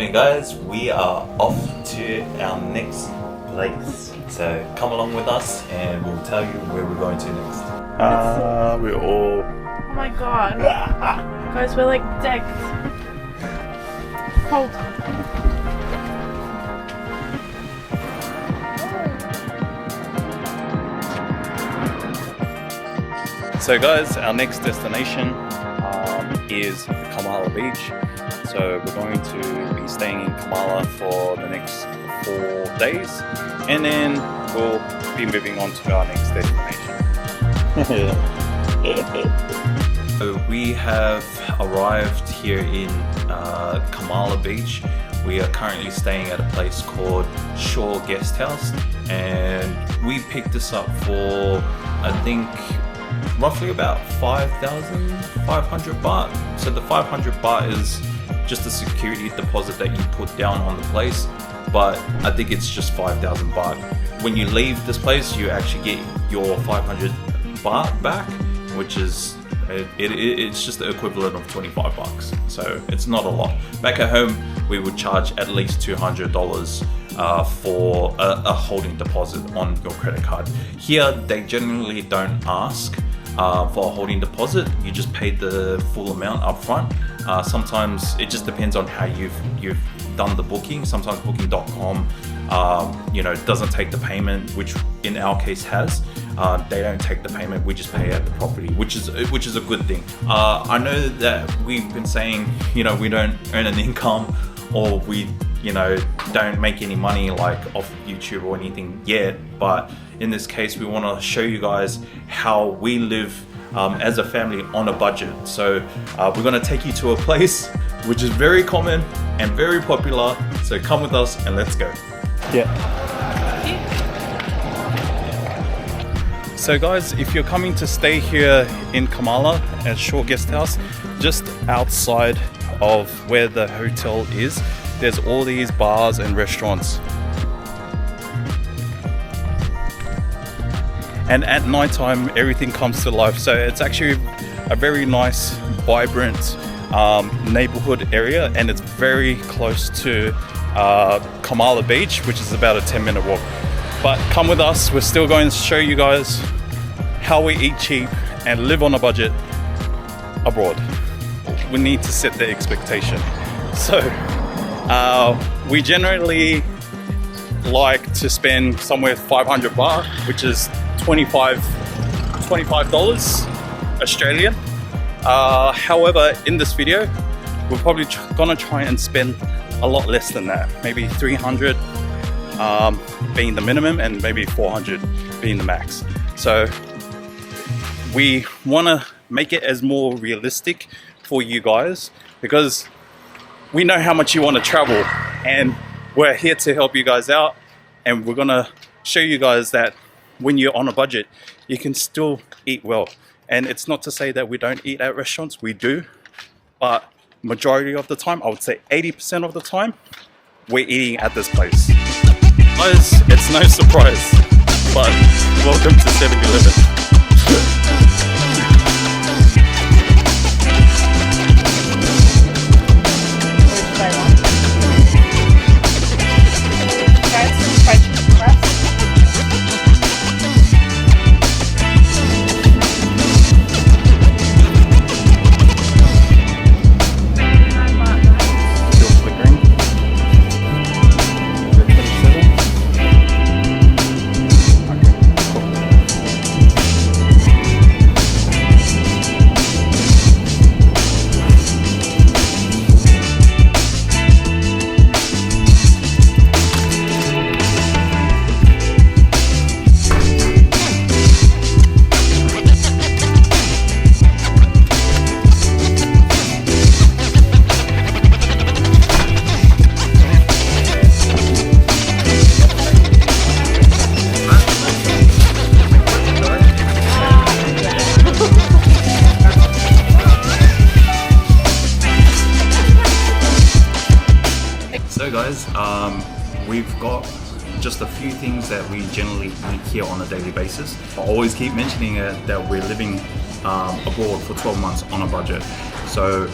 Hey guys, we are off to our next place. So come along with us and we'll tell you where we're going to next. We're all... Oh my god. Guys, we're like decked. Hold. So guys, our next destination is Kamala Beach. So we're going to be staying in Kamala for the next 4 days, and then we'll be moving on to our next destination. So we have arrived here in Kamala Beach. We are currently staying at a place called Shore Guest House, and we picked this up for, I think, roughly about 5,500 baht. So the 500 baht is just a security deposit that you put down on the place, but I think it's just 5,000 baht. When you leave this place, you actually get your 500 baht back, which is it's just the equivalent of 25 bucks. So it's not a lot. Back at home, we would charge at least $200 for a holding deposit on your credit card. Here, they generally don't ask for a holding deposit. You just pay the full amount up front. Sometimes it just depends on how you've done the booking. Sometimes booking.com doesn't take the payment, which in our case has. They don't take the payment, we just pay at the property, which is a good thing. I know that we've been saying, we don't earn an income, or we don't make any money like off YouTube or anything yet, but in this case we want to show you guys how we live as a family on a budget. So we're going to take you to a place which is very common and very popular, so come with us and let's go. So guys, if you're coming to stay here in Kamala at Shore Guest House, just outside of where the hotel is, there's all these bars and restaurants. And at night time, everything comes to life. So it's actually a very nice, vibrant neighborhood area, and it's very close to Kamala Beach, which is about a 10-minute walk. But come with us, we're still going to show you guys how we eat cheap and live on a budget abroad. We need to set the expectation. So we generally like to spend somewhere 500 baht, which is $25 Australian. However, in this video, we're probably gonna try and spend a lot less than that. Maybe 300 being the minimum, and maybe 400 being the max. So we wanna make it as more realistic for you guys, because we know how much you want to travel, and we're here to help you guys out, and we're gonna show you guys that when you're on a budget, you can still eat well. And it's not to say that we don't eat at restaurants, we do, but majority of the time, I would say 80% of the time, we're eating at this place. Guys, it's no surprise, but welcome to 7-Eleven. So guys, we've got just a few things that we generally eat here on a daily basis. I always keep mentioning that we're living abroad for 12 months on a budget. So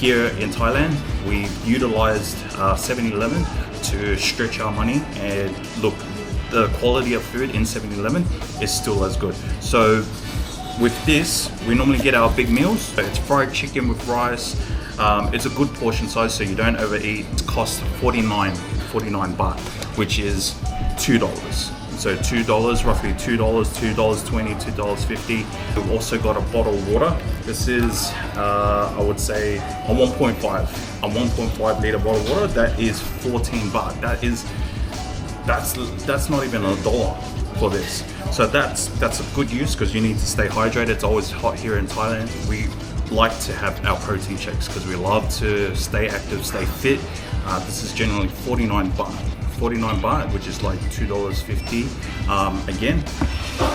here in Thailand, we utilized 7-Eleven to stretch our money, and look, the quality of food in 7-Eleven is still as good. So with this, we normally get our big meals. So it's fried chicken with rice. It's a good portion size, so you don't overeat. It costs 49 baht, which is $2. So $2, roughly $2, $2.20, $2.50. We've also got a bottle of water. This is, I would say, a 1.5 liter bottle of water. That is 14 baht. That's not even $1 for this. So that's a good use because you need to stay hydrated. It's always hot here in Thailand. We like to have our protein shakes because we love to stay active, stay fit. This is generally 49 baht, which is like $2.50 again.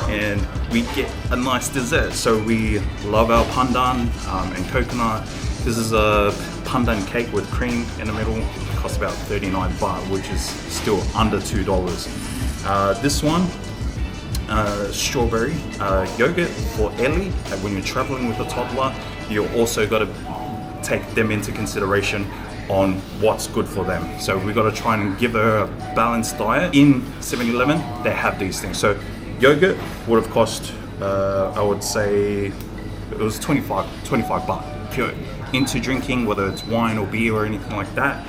And we get a nice dessert. So we love our pandan and coconut. This is a pandan cake with cream in the middle. It costs about 39 baht, which is still under $2. This one, strawberry yogurt for Ellie. When you're traveling with a toddler, you also got to take them into consideration on what's good for them. So we got to try and give her a balanced diet. In 7-Eleven, they have these things. So yogurt would have cost, I would say, it was 25 baht. If you're into drinking, whether it's wine or beer or anything like that,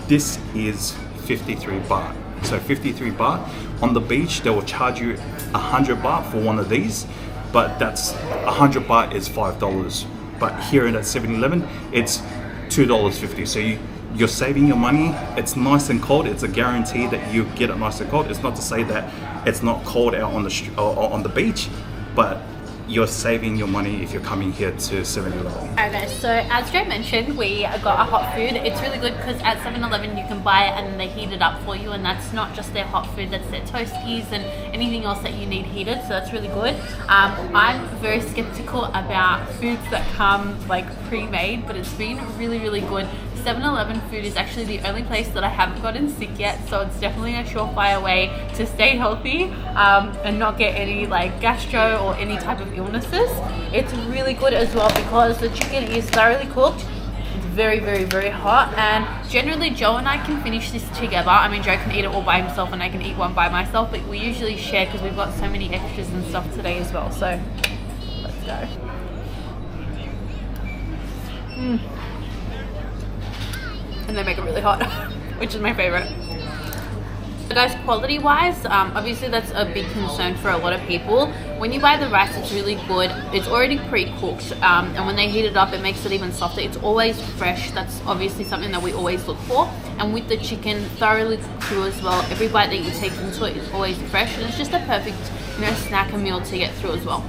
this is 53 baht. So 53 baht. On the beach, they will charge you 100 baht for one of these, but that's 100 baht is $5. But here at 7-Eleven, it's $2.50. So you're saving your money. It's nice and cold. It's a guarantee that you get it nice and cold. It's not to say that it's not cold out on the beach, but you're saving your money if you're coming here to 7-Eleven. Okay, so as Joe mentioned, we got a hot food. It's really good because at 7-Eleven you can buy it and they heat it up for you, and that's not just their hot food, that's their toasties and anything else that you need heated, so that's really good. I'm very skeptical about foods that come like pre-made, but it's been really, really good. 7-Eleven food is actually the only place that I haven't gotten sick yet, so it's definitely a surefire way to stay healthy and not get any like gastro or any type of illnesses. It's really good as well because the chicken is thoroughly cooked. It's very, very, very hot, and generally Joe and I can finish this together. I mean, Joe can eat it all by himself and I can eat one by myself, but we usually share because we've got so many extras and stuff today as well. So let's go. And they make it really hot, which is my favorite. So guys, quality wise, obviously that's a big concern for a lot of people. When you buy the rice, it's really good. It's already pre-cooked, and when they heat it up, it makes it even softer. It's always fresh. That's obviously something that we always look for. And with the chicken, thoroughly cooked through as well. Every bite that you take into it is always fresh, and it's just a perfect, snack and meal to get through as well.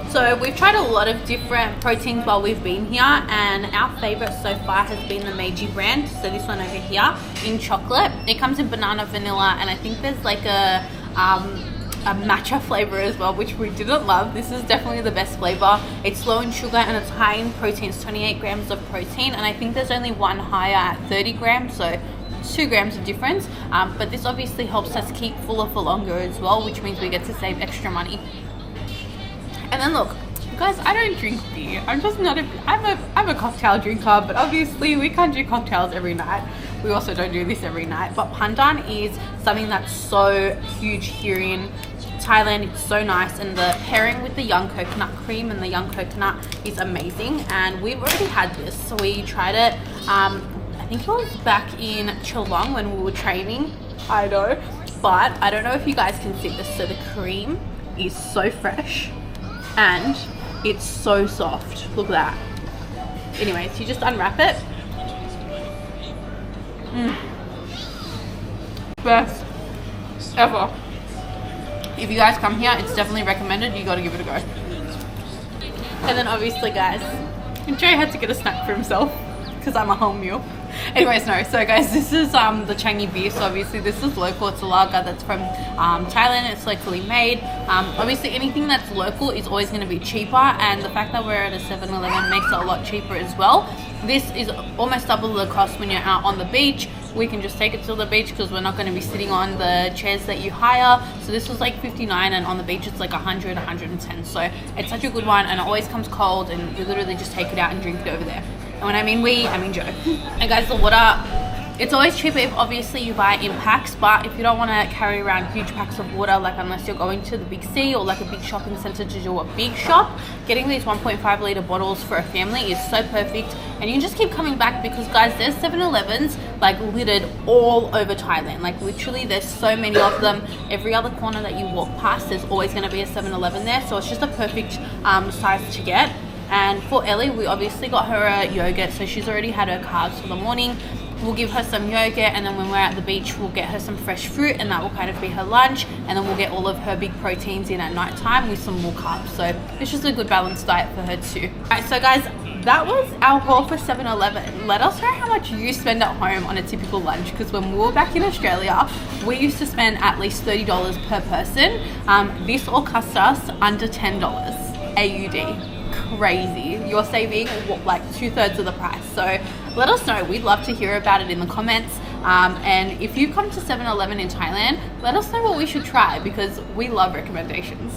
So we've tried a lot of different proteins while we've been here, and our favorite so far has been the Meiji brand. So this one over here in chocolate. It comes in banana, vanilla, and I think there's like a matcha flavor as well, which we didn't love. This is definitely the best flavor. It's low in sugar and it's high in protein. It's 28 grams of protein, and I think there's only one higher at 30 grams, so 2 grams of difference. But this obviously helps us keep fuller for longer as well, which means we get to save extra money. And then look, guys, I don't drink beer. I'm just not I'm a cocktail drinker, but obviously we can't do cocktails every night. We also don't do this every night. But pandan is something that's so huge here in Thailand. It's so nice, and the pairing with the young coconut cream and the young coconut is amazing. And we've already had this, so we tried it. I think it was back in Geelong when we were training. I know, but I don't know if you guys can see this. So the cream is so fresh. And it's so soft. Look at that. Anyways, you just unwrap it. Best ever. If you guys come here, it's definitely recommended. You gotta give it a go. And then obviously, guys, Joe had to get a snack for himself because I'm a home meal. Anyways, no. So guys, this is the Changi beer. So obviously this is local. It's a lager that's from Thailand. It's locally made. Obviously anything that's local is always going to be cheaper, and the fact that we're at a 7-Eleven makes it a lot cheaper as well. This is almost double the cost when you're out on the beach. We can just take it to the beach because we're not going to be sitting on the chairs that you hire. So this was like 59, and on the beach it's like 100, 110. So it's such a good one, and it always comes cold, and we literally just take it out and drink it over there. And when I mean we, I mean Joe. And guys, the water, it's always cheaper if obviously you buy in packs, but if you don't want to carry around huge packs of water, like unless you're going to the big C or like a big shopping center to do a big shop, getting these 1.5 litre bottles for a family is so perfect. And you just keep coming back because guys, there's 7-Elevens like littered all over Thailand. Like literally there's so many of them. Every other corner that you walk past, there's always going to be a 7-Eleven there. So it's just a perfect size to get. And for Ellie, we obviously got her a yogurt, so she's already had her carbs for the morning. We'll give her some yogurt, and then when we're at the beach, we'll get her some fresh fruit, and that will kind of be her lunch. And then we'll get all of her big proteins in at night time with some more carbs. So it's just a good balanced diet for her too. Alright, so guys, that was our haul for 7-Eleven. Let us know how much you spend at home on a typical lunch, because when we were back in Australia, we used to spend at least $30 per person. This all cost us under $10 AUD. Crazy. You're saving like 2/3 of the price. So let us know. We'd love to hear about it in the comments. And if you come to 7-Eleven in Thailand, let us know what we should try, because we love recommendations.